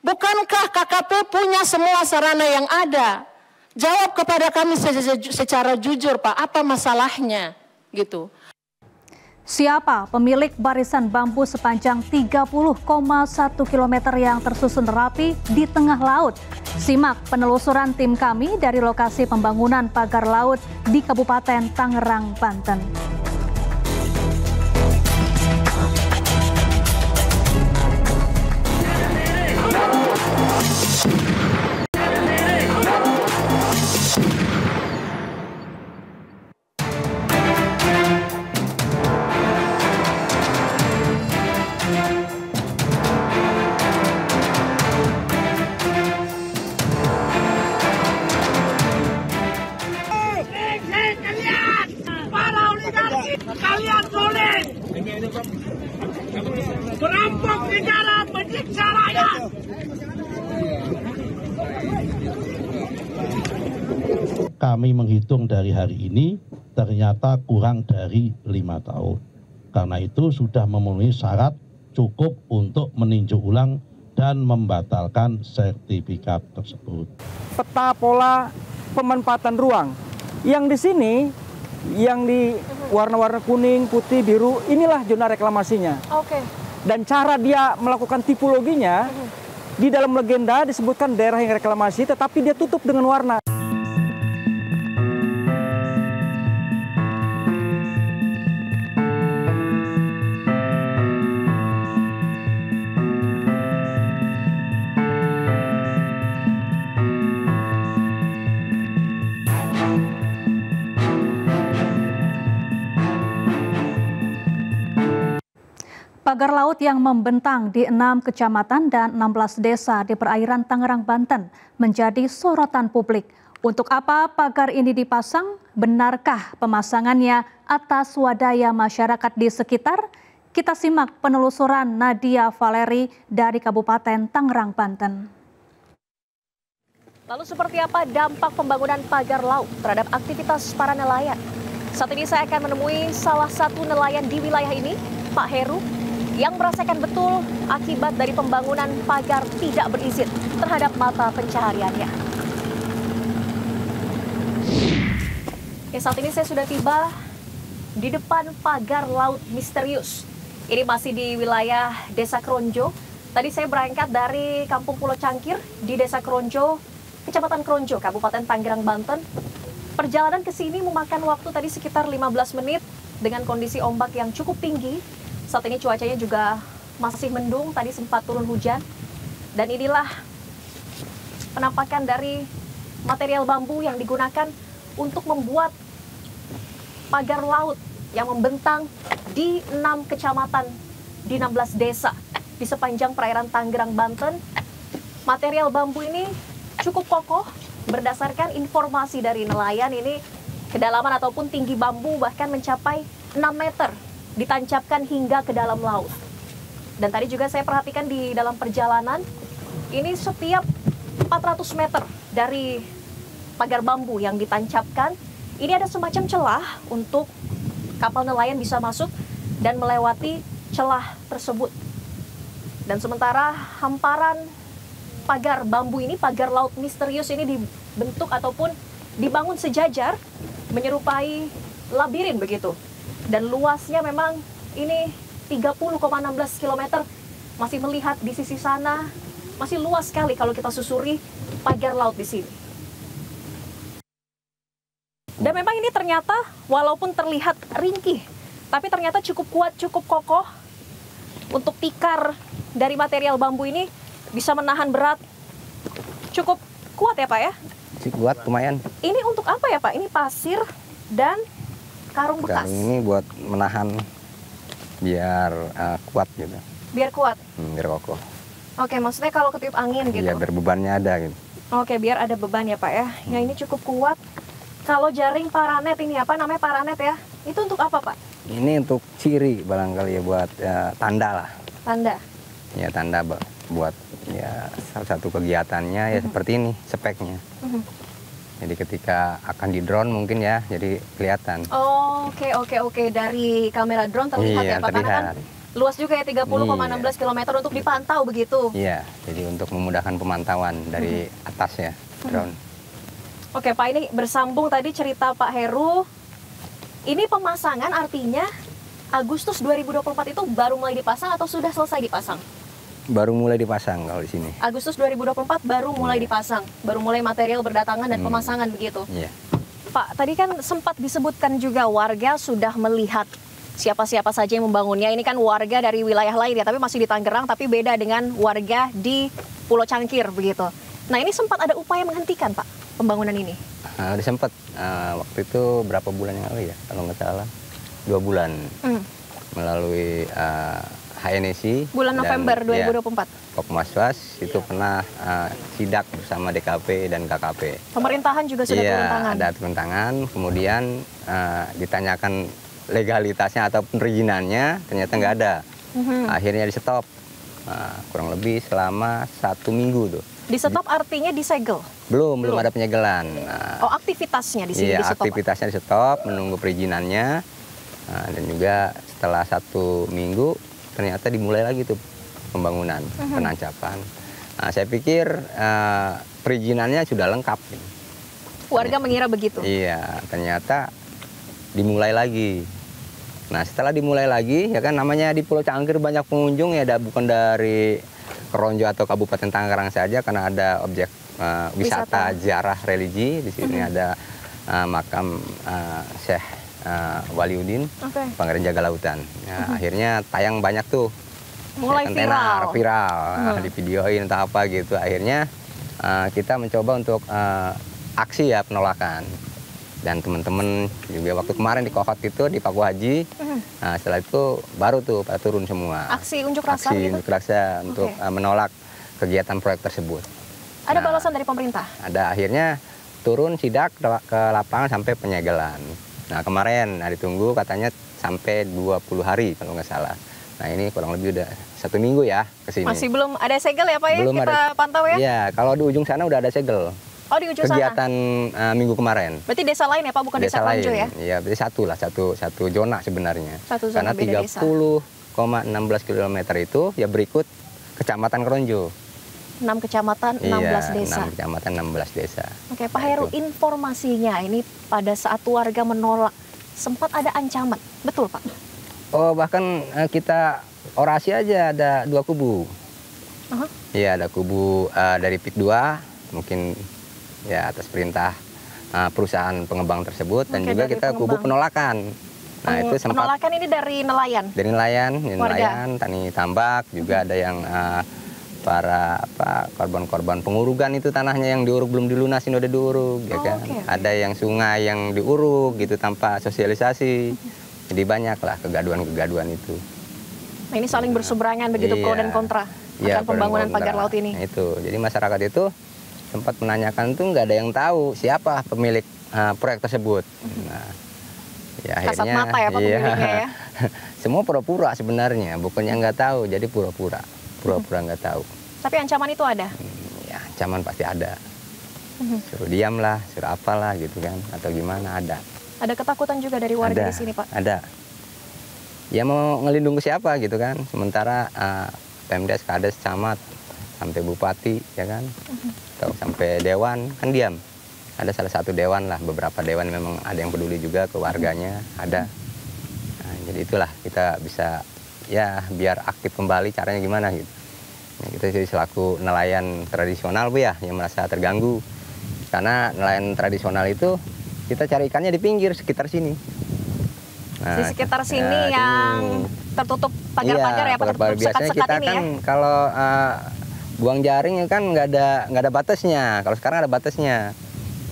Bukankah KKP punya semua sarana yang ada? Jawab kepada kami secara jujur, Pak, apa masalahnya? Gitu. Siapa pemilik barisan bambu sepanjang 30,1 km yang tersusun rapi di tengah laut? Simak penelusuran tim kami dari lokasi pembangunan pagar laut di Kabupaten Tangerang, Banten. Kalian solid, perampok negara, penyiksa rakyat. Kami menghitung dari hari ini ternyata kurang dari 5 tahun. Karena itu sudah memenuhi syarat cukup untuk meninjau ulang dan membatalkan sertifikat tersebut. Peta pola pemanfaatan ruang yang di sini, yang di warna-warna kuning, putih, biru, inilah zona reklamasinya. Oke. Dan cara dia melakukan tipologinya, di dalam legenda disebutkan daerah yang reklamasi, tetapi dia tutup dengan warna. Pagar laut yang membentang di 6 kecamatan dan 16 desa di perairan Tangerang, Banten menjadi sorotan publik. Untuk apa pagar ini dipasang? Benarkah pemasangannya atas swadaya masyarakat di sekitar? Kita simak penelusuran Nadia Valeri dari Kabupaten Tangerang, Banten. Lalu seperti apa dampak pembangunan pagar laut terhadap aktivitas para nelayan? Saat ini saya akan menemui salah satu nelayan di wilayah ini, Pak Heru, yang merasakan betul akibat dari pembangunan pagar tidak berizin terhadap mata pencahariannya. Saat ini saya sudah tiba di depan pagar laut misterius. Ini masih di wilayah Desa Kronjo. Tadi saya berangkat dari Kampung Pulau Cangkir di Desa Kronjo, Kecamatan Kronjo, Kabupaten Tangerang, Banten. Perjalanan ke sini memakan waktu tadi sekitar 15 menit dengan kondisi ombak yang cukup tinggi. Saat ini cuacanya juga masih mendung, tadi sempat turun hujan. Dan inilah penampakan dari material bambu yang digunakan untuk membuat pagar laut yang membentang di 6 kecamatan, di 16 desa di sepanjang perairan Tangerang, Banten. Material bambu ini cukup kokoh, berdasarkan informasi dari nelayan ini kedalaman ataupun tinggi bambu bahkan mencapai 6 meter. Ditancapkan hingga ke dalam laut. Dan tadi juga saya perhatikan di dalam perjalanan, ini setiap 400 meter dari pagar bambu yang ditancapkan, ini ada semacam celah untuk kapal nelayan bisa masuk dan melewati celah tersebut. Dan sementara hamparan pagar bambu ini, pagar laut misterius ini dibentuk ataupun dibangun sejajar, menyerupai labirin begitu. Dan luasnya memang ini 30,16 km. Masih melihat di sisi sana, masih luas sekali kalau kita susuri pagar laut di sini. Dan memang ini ternyata walaupun terlihat ringkih, tapi ternyata cukup kuat, cukup kokoh. Untuk tikar dari material bambu ini bisa menahan berat. Cukup kuat ya Pak ya? Cukup kuat, lumayan. Ini untuk apa ya Pak? Ini pasir dan karung bekas. Karung ini buat menahan biar kuat gitu. Biar kuat? Biar kokoh. Oke, maksudnya kalau ketiup angin gitu? Iya, biar bebannya ada gitu. Oke, biar ada beban ya Pak ya. Ya ini cukup kuat. Kalau jaring paranet ini apa namanya paranet ya? Itu untuk apa Pak? Ini untuk ciri barangkali ya, buat tanda lah. Tanda? Ya tanda buat ya salah satu kegiatannya ya seperti ini speknya. Jadi ketika akan di drone mungkin ya, jadi kelihatan. Oke. Dari kamera drone terlihat ya Pak, karena kan luas juga ya 30,16 km untuk dipantau begitu. Iya, jadi untuk memudahkan pemantauan dari atas ya, drone. Oke Pak, ini bersambung tadi cerita Pak Heru. Ini pemasangan artinya Agustus 2024 itu baru mulai dipasang atau sudah selesai dipasang? Baru mulai dipasang kalau di sini. Agustus 2024 baru mulai dipasang, baru mulai material berdatangan dan pemasangan begitu. Iya. Pak, tadi kan sempat disebutkan juga warga sudah melihat siapa-siapa saja yang membangunnya. Ini kan warga dari wilayah lain ya, tapi masih di Tangerang, tapi beda dengan warga di Pulau Cangkir begitu. Nah, ini sempat ada upaya menghentikan Pak pembangunan ini? Udah sempat, waktu itu berapa bulan yang lalu ya, kalau nggak salah 2 bulan melalui HNSI. Bulan November 2024. Pokmaswas itu pernah sidak bersama DKP dan KKP. Pemerintahan juga sudah turun tangan? Ada turun tangan, kemudian ditanyakan legalitasnya atau perizinannya, ternyata nggak ada. Akhirnya di stop, kurang lebih selama 1 minggu tuh. Di stop artinya disegel? Belum ada penyegelan. Aktivitasnya di sini di stop? Aktivitasnya di stop, menunggu perizinannya. Dan juga setelah 1 minggu, ternyata dimulai lagi tuh pembangunan, penancapan. Saya pikir perizinannya sudah lengkap. Warga mengira begitu? Iya, ternyata dimulai lagi. Nah, setelah dimulai lagi, ya kan namanya di Pulau Cangkir banyak pengunjung ya, bukan dari Keronjo atau Kabupaten Tangerang saja, karena ada objek wisata ziarah religi. Di sini ada makam Syekh Waliuddin, Pangeran Jaga Lautan. Nah, akhirnya tayang banyak tuh. Mulai viral. Di videoin atau apa gitu. Akhirnya kita mencoba untuk aksi ya penolakan. Dan teman-teman juga waktu kemarin di Kohot itu di Paku Haji, nah, setelah itu baru tuh turun semua. Aksi unjuk rasa unjuk rasa untuk menolak kegiatan proyek tersebut. Ada balasan dari pemerintah? Ada, akhirnya turun sidak ke lapangan sampai penyegelan. Nah kemarin ditunggu katanya sampai 20 hari kalau nggak salah. Nah ini kurang lebih udah 1 minggu ya kesini. Masih belum ada segel ya Pak ya? Belum kita pantau ya? Iya, kalau di ujung sana udah ada segel. Oh, di ujung kegiatan sana? Minggu kemarin. Berarti desa lain ya Pak, bukan desa Keronjo ya? Iya, berarti satu zona sebenarnya. Satu zona, karena 30,16 km itu ya berikut Kecamatan Keronjo. 6 kecamatan, 16 desa. 6 kecamatan, 16 desa. Oke, Pak Heru, informasinya ini pada saat warga menolak, sempat ada ancaman, betul Pak? Oh, bahkan kita orasi aja ada 2 kubu. Iya, ada kubu dari PIK 2, mungkin ya atas perintah perusahaan pengembang tersebut, dan juga kita kubu penolakan. Nah, itu sempat penolakan ini dari nelayan. Dari nelayan, tani tambak, juga ada yang para korban-korban pengurugan itu tanahnya yang diuruk belum dilunasin udah diuruk, ya kan. Ada yang sungai yang diuruk gitu tanpa sosialisasi. Jadi banyak lah kegaduhan-kegaduhan itu. Nah, ini saling berseberangan begitu, pro dan kontra akan pembangunan pagar laut ini. Nah, itu. Jadi masyarakat itu sempat menanyakan tuh nggak ada yang tahu siapa pemilik proyek tersebut. Nah, ya akhirnya kasat mata ya Pak pemiliknya ya. Semua pura-pura sebenarnya, bukannya nggak tahu, jadi pura-pura nggak tahu. Tapi ancaman itu ada? Ya, ancaman pasti ada. Suruh diam lah, suruh apalah gitu kan, atau gimana, ada. Ada ketakutan juga dari warga di sini Pak? Ada. Ya mau ngelindung ke siapa gitu kan, sementara Pemdes, Kades, Camat, sampai Bupati ya kan, atau sampai Dewan kan diam. Ada salah satu dewan lah, beberapa dewan memang ada yang peduli juga ke warganya, ada. Nah, jadi itulah kita bisa ya biar aktif kembali, caranya gimana gitu. Nah, kita jadi selaku nelayan tradisional Bu ya, yang merasa terganggu. Karena nelayan tradisional itu kita cari ikannya di pinggir sekitar sini. Nah, di sekitar sini yang tertutup pagar-pagar ya, tertutup sekat-sekat kita ini kan, ya. Kalau buang jaring kan nggak ada batasnya. Kalau sekarang ada batasnya.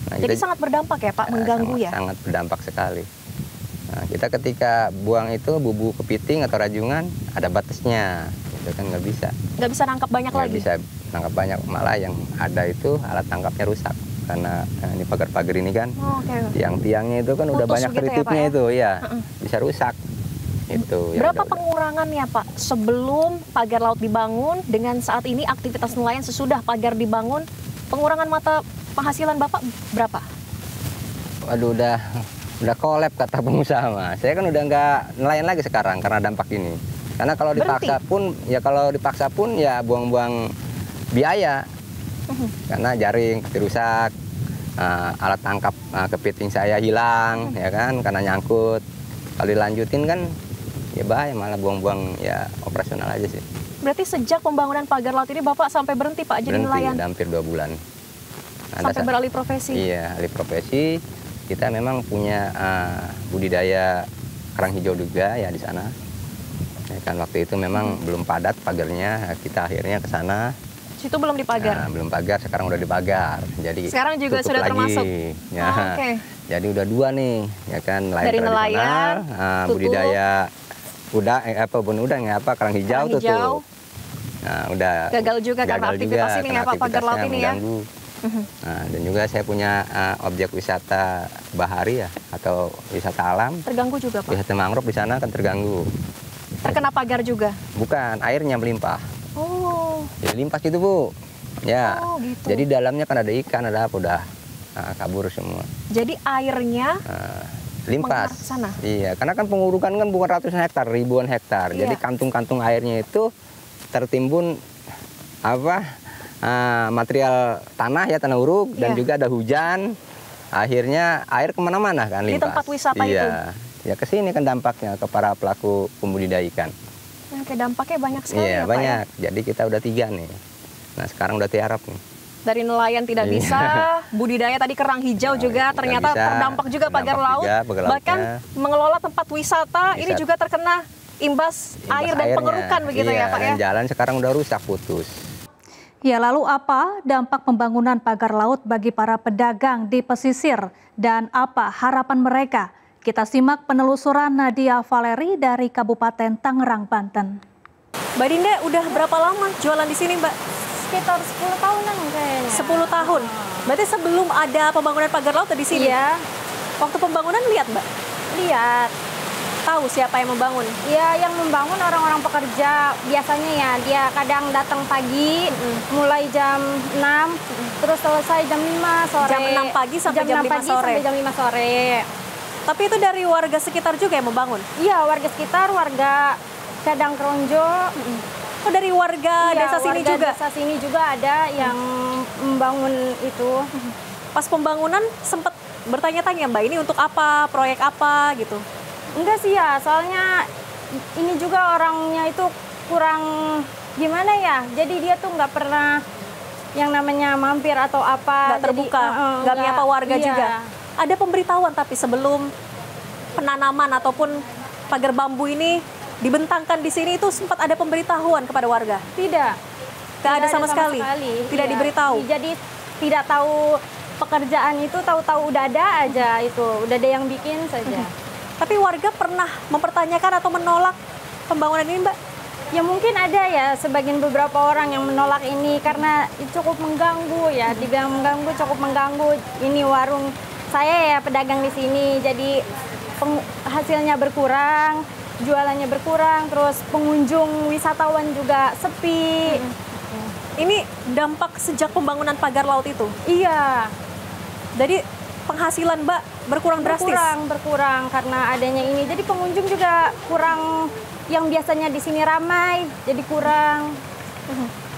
Nah, jadi sangat berdampak ya Pak, mengganggu ya? Sangat berdampak sekali. Nah, kita ketika buang itu bubu kepiting atau rajungan ada batasnya, itu kan nggak bisa. Nggak bisa nangkap banyak lagi? Nggak bisa nangkap banyak, malah yang ada itu alat tangkapnya rusak. Karena ini pagar-pagar ini kan, tiang-tiangnya itu kan udah banyak tertutupnya ya, itu, ya bisa rusak. Itu. Berapa pengurangannya Pak sebelum pagar laut dibangun dengan saat ini aktivitas nelayan sesudah pagar dibangun, pengurangan mata penghasilan Bapak berapa? waduh udah kolab kata pengusaha mah. Saya kan udah nggak nelayan lagi sekarang karena dampak ini. Karena kalau dipaksa pun ya buang-buang biaya. Karena jaring pasti rusak, alat tangkap kepiting saya hilang, ya kan, karena nyangkut. Kalau dilanjutin kan ya bahaya, malah buang-buang ya operasional aja sih. Berarti sejak pembangunan pagar laut ini Bapak sampai berhenti Pak jadi nelayan? Berhenti, hampir 2 bulan. Sampai beralih profesi? Iya, alih profesi. Kita memang punya budidaya kerang hijau juga ya di sana. Ya kan waktu itu memang belum padat pagarnya, kita akhirnya ke sana. Situ belum dipagar? Nah, belum pagar, sekarang udah dipagar. Jadi sekarang juga sudah lagi. Termasuk? Ya. Jadi udah 2 nih, ya kan. Dari nelayan, budidaya udang kerang hijau tutup. Nah, udah gagal juga karena aktivitas ini ya Pak, pagar laut ini ya. Nah, dan juga saya punya objek wisata bahari ya atau wisata alam. Terganggu juga Pak? Wisata mangrove di sana kan terganggu. Terkena pagar juga? Bukan, airnya melimpah. Oh. Jadi limpah gitu Bu. Ya. Oh, gitu. Jadi dalamnya kan ada ikan, ada apa udah kabur semua. Jadi airnya limpas. Sana. Iya, karena kan pengurukan kan bukan ratusan hektar, ribuan hektar. Iya. Jadi kantung-kantung airnya itu tertimbun material tanah ya, tanah uruk, dan juga ada hujan. Akhirnya air kemana-mana kan limpas. Di tempat wisata itu? Ya ke sini kan dampaknya ke para pelaku pembudidaya ikan. Oke, dampaknya banyak sekali ya Pak. Banyak. Jadi kita udah 3 nih. Nah sekarang udah tiarap nih. Dari nelayan tidak bisa, budidaya tadi kerang hijau juga ternyata terdampak juga pagar laut. Bahkan mengelola tempat wisata ini juga terkena imbas air dan airnya. pengerukan begitu ya Pak ya. Dan jalan sekarang udah rusak, putus. Ya, lalu apa dampak pembangunan pagar laut bagi para pedagang di pesisir dan apa harapan mereka? Kita simak penelusuran Nadia Valeri dari Kabupaten Tangerang, Banten. Mbak Dinda udah berapa lama jualan di sini Mbak? Sekitar 10 tahunan kayaknya. 10 tahun? Berarti sebelum ada pembangunan pagar laut di sini? Iya. Waktu pembangunan lihat Mbak? Lihat. Tahu siapa yang membangun? Ya, yang membangun orang-orang pekerja. Biasanya ya dia kadang datang pagi, mulai jam 6, terus selesai jam 5 sore. Jam 6 pagi sampai jam 5 sore? Sampai jam 5 sore. Tapi itu dari warga sekitar juga yang membangun? Iya, warga sekitar, warga Cadang Kronjo. Oh, dari warga desa sini juga? Desa sini juga ada yang membangun itu. Pas pembangunan sempat bertanya-tanya Mbak, ini untuk apa, proyek apa gitu? Enggak sih ya, soalnya ini juga orangnya itu kurang gimana ya. Jadi dia tuh nggak pernah yang namanya mampir atau apa. Nggak terbuka, nggak menyapa warga juga. Ada pemberitahuan tapi sebelum penanaman ataupun pagar bambu ini dibentangkan di sini itu sempat ada pemberitahuan kepada warga? Tidak. Nggak ada sama sekali? Tidak diberitahu? Jadi tidak tahu pekerjaan itu, tahu-tahu udah ada aja itu, udah ada yang bikin saja. Tapi warga pernah mempertanyakan atau menolak pembangunan ini Mbak? Ya mungkin ada ya sebagian beberapa orang yang menolak ini karena cukup mengganggu ya, dibilang mengganggu, cukup mengganggu. Ini warung saya ya pedagang di sini, jadi hasilnya berkurang, jualannya berkurang, terus pengunjung wisatawan juga sepi. Ini dampak sejak pembangunan pagar laut itu? Iya. Jadi penghasilan Mbak berkurang drastis? Berkurang karena adanya ini. Jadi pengunjung juga kurang, yang biasanya di sini ramai, jadi kurang.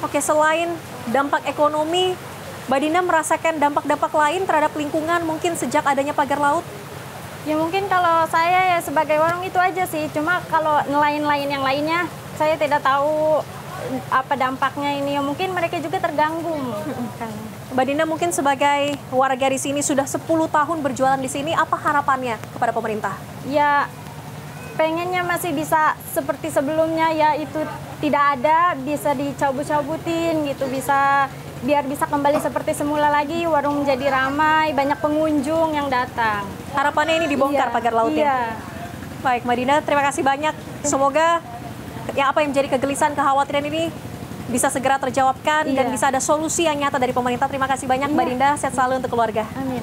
Oke, selain dampak ekonomi, Mbak Dina merasakan dampak-dampak lain terhadap lingkungan mungkin sejak adanya pagar laut? Ya mungkin kalau saya ya sebagai warung itu aja sih. Cuma kalau nelayan-nelayan yang lainnya, saya tidak tahu apa dampaknya ini. Ya mungkin mereka juga terganggu. Mbak Dina mungkin sebagai warga di sini sudah 10 tahun berjualan di sini, apa harapannya kepada pemerintah? Ya pengennya masih bisa seperti sebelumnya, ya itu tidak ada, bisa dicabut-cabutin gitu, biar bisa kembali seperti semula lagi, warung menjadi ramai, banyak pengunjung yang datang. Harapannya ini dibongkar pagar lautnya? Iya. Baik Mbak Dina, terima kasih banyak. Semoga apa yang menjadi kegelisahan, kekhawatiran ini bisa segera terjawabkan dan bisa ada solusi yang nyata dari pemerintah. Terima kasih banyak Mbak Dinda, sehat selalu untuk keluarga. Amin.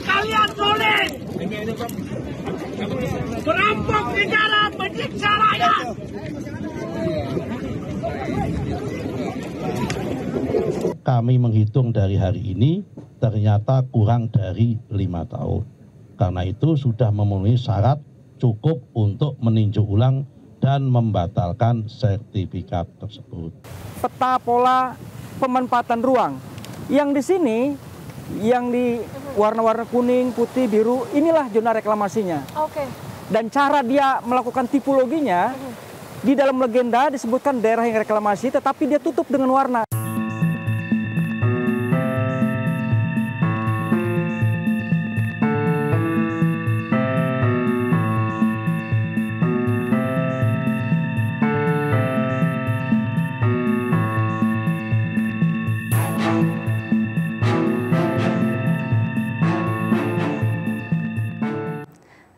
Kalian solid. Perampok negara, menyiksa rakyat. Kami menghitung dari hari ini ternyata kurang dari 5 tahun. Karena itu sudah memenuhi syarat cukup untuk meninjau ulang dan membatalkan sertifikat tersebut. Peta pola pemanfaatan ruang yang di sini, yang di warna-warna kuning, putih, biru, inilah zona reklamasinya. Oke. Dan cara dia melakukan tipologinya, di dalam legenda disebutkan daerah yang reklamasi, tetapi dia tutup dengan warna.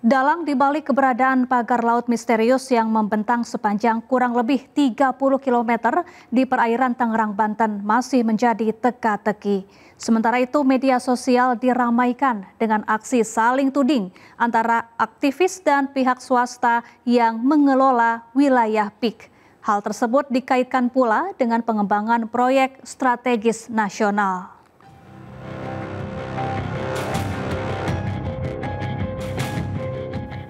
Dalang dibalik keberadaan pagar laut misterius yang membentang sepanjang kurang lebih 30 km di perairan Tangerang, Banten masih menjadi teka-teki. Sementara itu media sosial diramaikan dengan aksi saling tuding antara aktivis dan pihak swasta yang mengelola wilayah PIK. Hal tersebut dikaitkan pula dengan pengembangan proyek strategis nasional.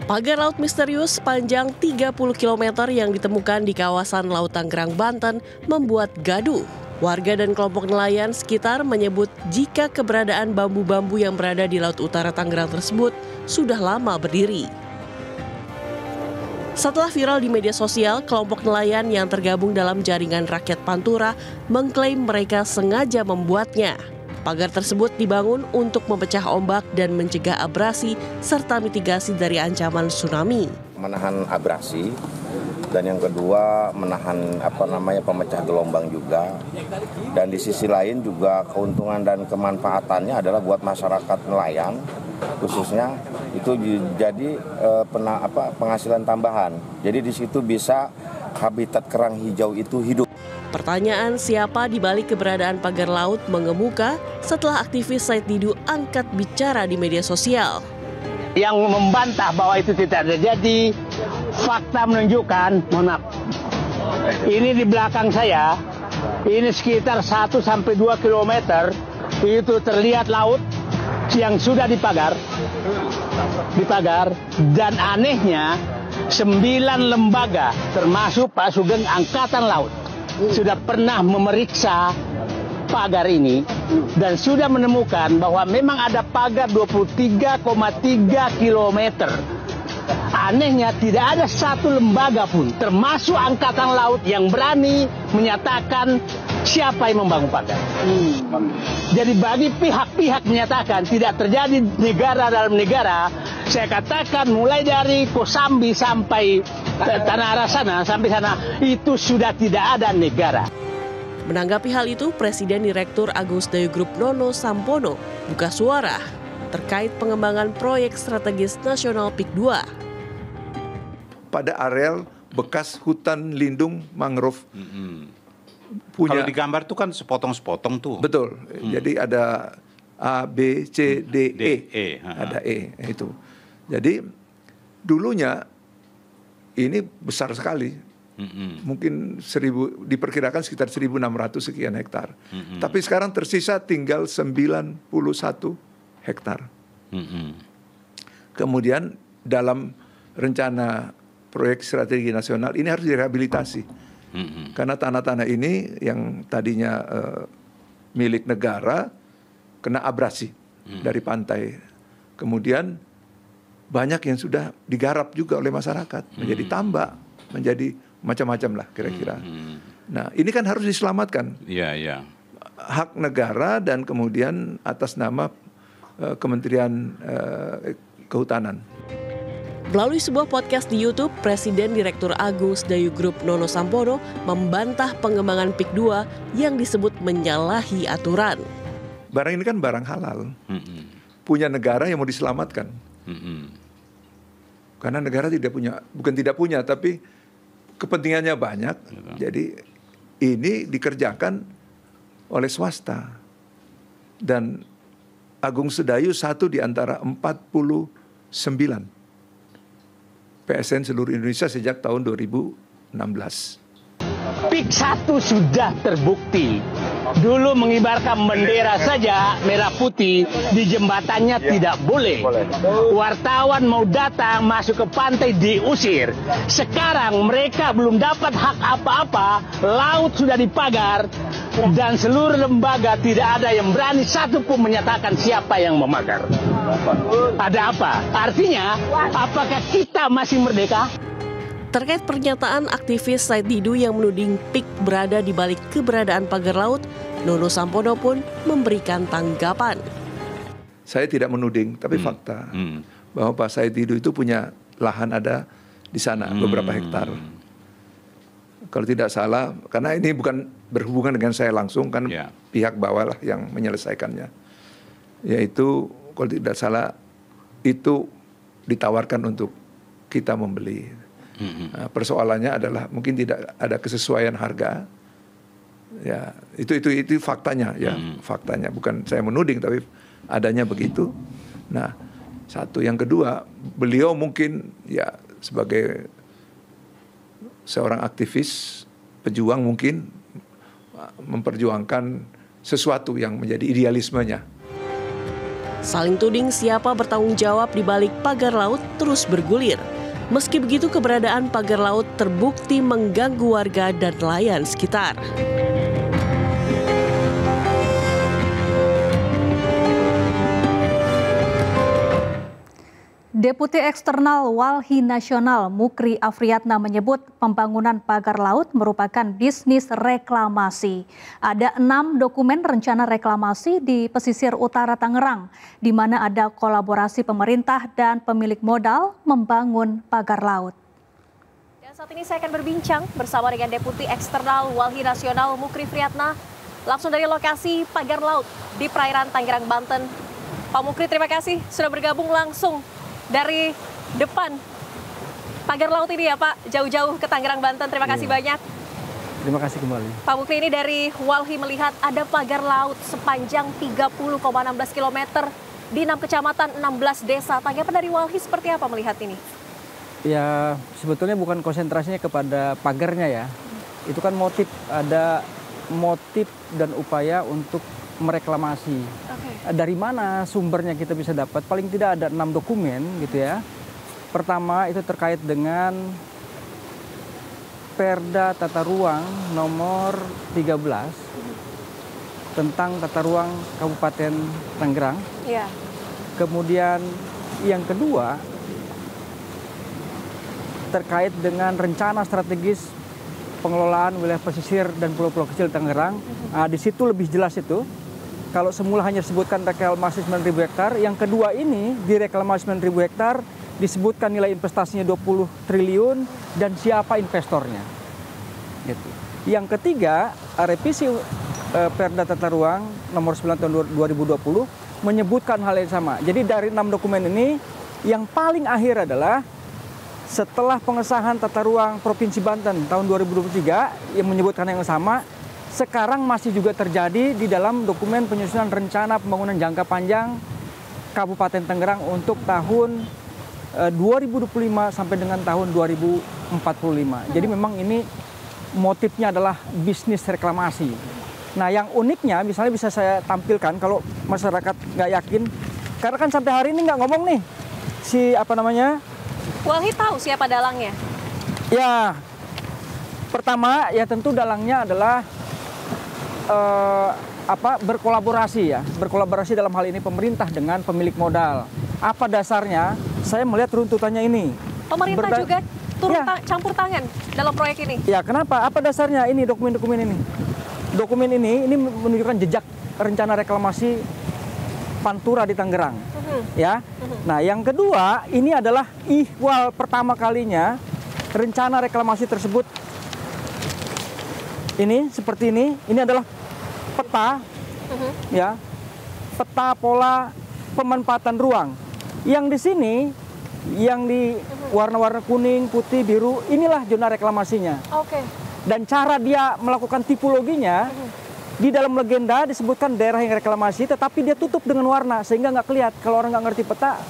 Pagar laut misterius sepanjang 30 km yang ditemukan di kawasan Laut Tangerang, Banten membuat gaduh. Warga dan kelompok nelayan sekitar menyebut jika keberadaan bambu-bambu yang berada di Laut Utara Tangerang tersebut sudah lama berdiri. Setelah viral di media sosial, kelompok nelayan yang tergabung dalam jaringan rakyat Pantura mengklaim mereka sengaja membuatnya. Pagar tersebut dibangun untuk memecah ombak dan mencegah abrasi serta mitigasi dari ancaman tsunami. Menahan abrasi dan yang kedua menahan pemecah gelombang juga. Dan di sisi lain juga keuntungan dan kemanfaatannya adalah buat masyarakat nelayan khususnya itu jadi penghasilan tambahan. Jadi di situ bisa habitat kerang hijau itu hidup. Pertanyaan siapa di balik keberadaan pagar laut mengemuka setelah aktivis Said Didu angkat bicara di media sosial. Yang membantah bahwa itu tidak terjadi, fakta menunjukkan, mohon maaf, ini di belakang saya, ini sekitar 1-2 km, itu terlihat laut yang sudah dipagar, dan anehnya 9 lembaga termasuk Pak Sugeng Angkatan Laut sudah pernah memeriksa pagar ini dan sudah menemukan bahwa memang ada pagar 23,3 km. Anehnya tidak ada satu lembaga pun termasuk Angkatan Laut yang berani menyatakan siapa yang membangun pagar. Jadi bagi pihak-pihak menyatakan tidak terjadi negara dalam negara, saya katakan mulai dari Kosambi sampai Tanah Ara sana, sampai sana itu sudah tidak ada negara. Menanggapi hal itu, Presiden Direktur Agus Dayu Group Nono Sampono buka suara terkait pengembangan proyek strategis nasional PIK 2. Pada areal bekas hutan lindung mangrove. Punya, kalau digambar itu kan sepotong-sepotong tuh. Betul. Jadi ada A, B, C, D, E. Ada E itu. Jadi dulunya ini besar sekali. Mungkin diperkirakan sekitar 1.600 sekian hektar. Tapi sekarang tersisa tinggal 91 hektar. Kemudian dalam rencana proyek strategi nasional ini harus direhabilitasi. Karena tanah-tanah ini yang tadinya milik negara kena abrasi dari pantai. Kemudian banyak yang sudah digarap juga oleh masyarakat menjadi tambak, menjadi macam-macam lah kira-kira. Nah ini kan harus diselamatkan. Hak negara dan kemudian atas nama Kementerian Kehutanan. Melalui sebuah podcast di YouTube, Presiden Direktur Agus Dayu Group Nono Sampono membantah pengembangan PIK 2 yang disebut menyalahi aturan. Barang ini kan barang halal, punya negara yang mau diselamatkan. Karena negara bukan tidak punya, tapi kepentingannya banyak. Jadi ini dikerjakan oleh swasta. Dan Agung Sedayu satu di antara 49 PSN seluruh Indonesia sejak tahun 2016. PIK 1 sudah terbukti. Dulu mengibarkan bendera saja merah putih di jembatannya tidak boleh. Wartawan mau datang masuk ke pantai diusir. Sekarang mereka belum dapat hak apa-apa, laut sudah dipagar dan seluruh lembaga tidak ada yang berani satupun menyatakan siapa yang memagar. Ada apa? Artinya, apakah kita masih merdeka? Terkait pernyataan aktivis Said Didu yang menuding PIK berada di balik keberadaan pagar laut, Nono Sampono pun memberikan tanggapan. Saya tidak menuding, tapi fakta bahwa Pak Said Didu itu punya lahan ada di sana beberapa hektar. Kalau tidak salah, karena ini bukan berhubungan dengan saya langsung, kan pihak bawah lah yang menyelesaikannya. Yaitu kalau tidak salah itu ditawarkan untuk kita membeli. Nah, persoalannya adalah mungkin tidak ada kesesuaian harga. Ya, itu faktanya ya, faktanya bukan saya menuding tapi adanya begitu. Nah, satu yang kedua, beliau mungkin ya sebagai seorang aktivis, pejuang mungkin memperjuangkan sesuatu yang menjadi idealismenya. Saling tuding siapa bertanggung jawab di balik pagar laut terus bergulir. Meski begitu, keberadaan pagar laut terbukti mengganggu warga dan nelayan sekitar. Deputi Eksternal Walhi Nasional Mukri Afriyatna menyebut pembangunan pagar laut merupakan bisnis reklamasi. Ada 6 dokumen rencana reklamasi di pesisir utara Tangerang, di mana ada kolaborasi pemerintah dan pemilik modal membangun pagar laut. Dan saat ini saya akan berbincang bersama dengan Deputi Eksternal Walhi Nasional Mukri Afriyatna langsung dari lokasi pagar laut di perairan Tangerang, Banten. Pak Mukri, terima kasih sudah bergabung langsung dari depan pagar laut ini ya Pak, jauh-jauh ke Tangerang, Banten. Terima kasih banyak. Terima kasih kembali. Pak Mukri, ini dari Walhi melihat ada pagar laut sepanjang 30,16 km di 6 kecamatan, 16 desa. Tanggapan dari Walhi seperti apa melihat ini? Ya, sebetulnya bukan konsentrasinya kepada pagarnya ya. Itu kan motif, ada motif dan upaya untuk mereklamasi. Dari mana sumbernya kita bisa dapat? Paling tidak ada 6 dokumen gitu ya. Pertama itu terkait dengan Perda Tata Ruang nomor 13 tentang tata ruang Kabupaten Tangerang. Ya. Kemudian yang kedua terkait dengan rencana strategis pengelolaan wilayah pesisir dan pulau-pulau kecil Tangerang. Nah, di situ lebih jelas itu. Kalau semula hanya disebutkan reklamasi 9.000 hektar, yang kedua ini di reklamasi 9.000 hektar disebutkan nilai investasinya 20 triliun dan siapa investornya. Gitu. Yang ketiga, revisi Perda Tata Ruang nomor 9 tahun 2020 menyebutkan hal yang sama. Jadi dari 6 dokumen ini yang paling akhir adalah setelah pengesahan Tata Ruang Provinsi Banten tahun 2023 yang menyebutkan yang sama, sekarang masih juga terjadi di dalam dokumen penyusunan rencana pembangunan jangka panjang Kabupaten Tangerang untuk tahun 2025 sampai dengan tahun 2045. Jadi memang ini motifnya adalah bisnis reklamasi. Nah, yang uniknya misalnya bisa saya tampilkan kalau masyarakat nggak yakin, karena kan sampai hari ini nggak ngomong nih si apa namanya. Walhi tahu siapa dalangnya? Ya, pertama ya tentu dalangnya adalah berkolaborasi dalam hal ini pemerintah dengan pemilik modal. Apa dasarnya? Saya melihat runtutannya ini. Pemerintah juga campur tangan dalam proyek ini. Ya, kenapa? Apa dasarnya? Ini dokumen-dokumen ini. Dokumen ini menunjukkan jejak rencana reklamasi Pantura di Tangerang. Ya. Nah, yang kedua, ini adalah ihwal pertama kalinya rencana reklamasi tersebut. Ini seperti ini adalah peta, ya, peta pola pemanfaatan ruang. Yang di sini, yang di warna-warna kuning, putih, biru, inilah zona reklamasinya. Oke. Dan cara dia melakukan tipologinya, Di dalam legenda disebutkan daerah yang reklamasi, tetapi dia tutup dengan warna sehingga nggak kelihatan. Kalau orang nggak ngerti peta,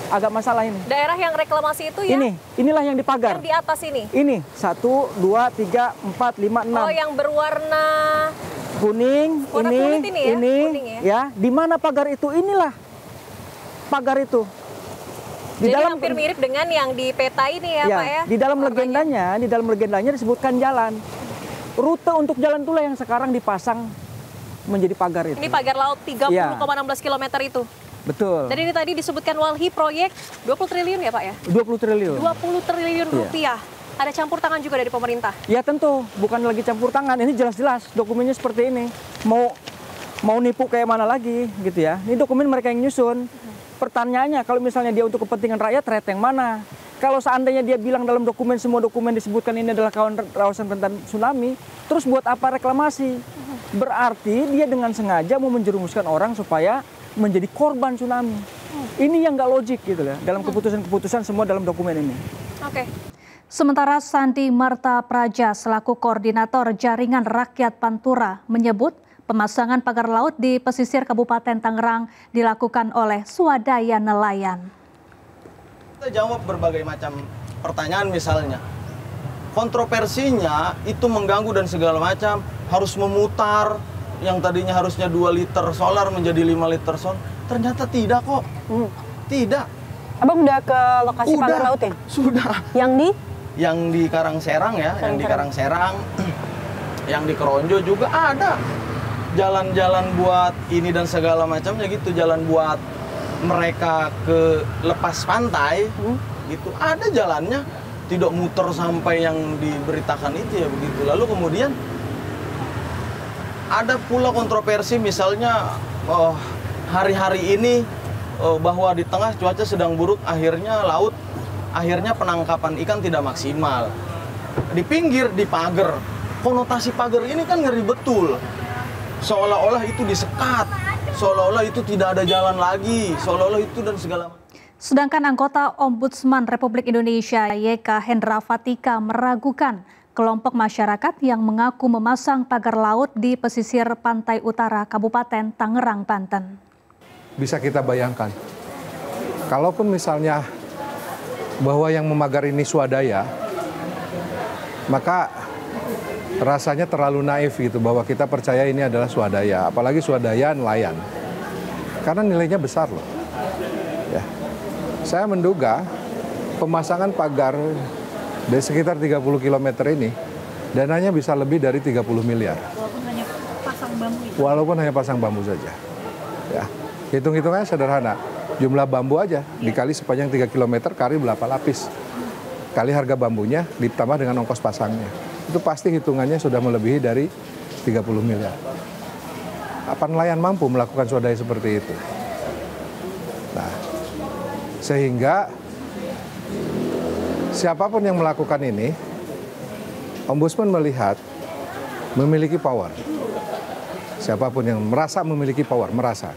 agak masalah ini. Daerah yang reklamasi itu ya? Inilah yang dipagar. Yang di atas ini? Ini, 1, 2, 3, 4, 5, 6. Oh, yang berwarna kuning, warna kulit ini ya? Kuning ya. Di mana pagar itu? Inilah pagar itu. Jadi hampir mirip dengan yang di peta ini ya, Pak ya? Di dalam legendanya disebutkan jalan. Rute untuk jalan itulah yang sekarang dipasang menjadi pagar itu. Ini pagar laut 30,16 km itu. Betul. Jadi ini tadi disebutkan Walhi proyek 20 triliun ya Pak ya? 20 triliun. 20 triliun rupiah. Ada campur tangan juga dari pemerintah? Ya tentu, bukan lagi campur tangan. Ini jelas-jelas dokumennya seperti ini. Mau nipu kayak mana lagi gitu ya. Ini dokumen mereka yang nyusun. Pertanyaannya kalau misalnya dia untuk kepentingan rakyat, rakyat yang mana? Kalau seandainya dia bilang dalam dokumen, semua dokumen disebutkan ini adalah kawasan rentan tsunami, terus buat apa reklamasi? Berarti dia dengan sengaja mau menjerumuskan orang supaya menjadi korban tsunami. Ini yang nggak logik gitu ya, dalam keputusan-keputusan semua dalam dokumen ini. Oke. Sementara Sandi Marta Praja selaku koordinator Jaringan Rakyat Pantura menyebut pemasangan pagar laut di pesisir Kabupaten Tangerang dilakukan oleh swadaya nelayan. Kita jawab berbagai macam pertanyaan misalnya. Kontroversinya itu mengganggu dan segala macam, harus memutar yang tadinya harusnya 2 liter solar menjadi 5 liter solar. Ternyata tidak kok. Tidak. Abang udah ke lokasi pagar laut ya? Sudah. Yang di Karangserang ya, yang di Karangserang, yang di Kronjo juga ada. Jalan-jalan buat ini dan segala macamnya gitu, jalan buat mereka ke lepas pantai gitu, ada jalannya, tidak muter sampai yang diberitakan itu ya begitu. Lalu kemudian ada pula kontroversi misalnya hari-hari ini bahwa di tengah cuaca sedang buruk, akhirnya penangkapan ikan tidak maksimal. Di pinggir, di pagar, konotasi pagar ini kan ngeri betul. Seolah-olah itu disekat, seolah-olah itu tidak ada jalan lagi, seolah-olah itu dan segala macam. Sedangkan anggota Ombudsman Republik Indonesia YK Hendra Fatika meragukan kelompok masyarakat yang mengaku memasang pagar laut di pesisir pantai utara Kabupaten Tangerang, Banten. Bisa kita bayangkan, kalaupun misalnya bahwa yang memagar ini swadaya, maka rasanya terlalu naif gitu bahwa kita percaya ini adalah swadaya, apalagi swadaya nelayan. Karena nilainya besar loh. Ya. Saya menduga pemasangan pagar di sekitar 30 km ini dananya bisa lebih dari 30 miliar. Walaupun hanya pasang bambu itu. Walaupun hanya pasang bambu saja. Ya. Hitung-hitungannya sederhana. Jumlah bambu aja dikali sepanjang 3 km kali berapa lapis. Kali harga bambunya ditambah dengan ongkos pasangnya. Itu pasti hitungannya sudah melebihi dari 30 miliar. Apa nelayan mampu melakukan swadaya seperti itu? Nah, sehingga siapapun yang melakukan ini, Ombudsman melihat memiliki power. Siapapun yang merasa memiliki power, merasa.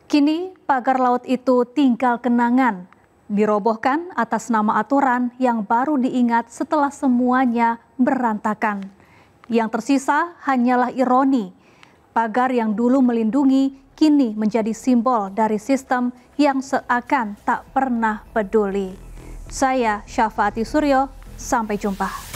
Kini pagar laut itu tinggal kenangan, dirobohkan atas nama aturan yang baru diingat setelah semuanya berantakan. Yang tersisa hanyalah ironi. Pagar yang dulu melindungi kini menjadi simbol dari sistem yang seakan tak pernah peduli. Saya Syafaati Suryo, sampai jumpa.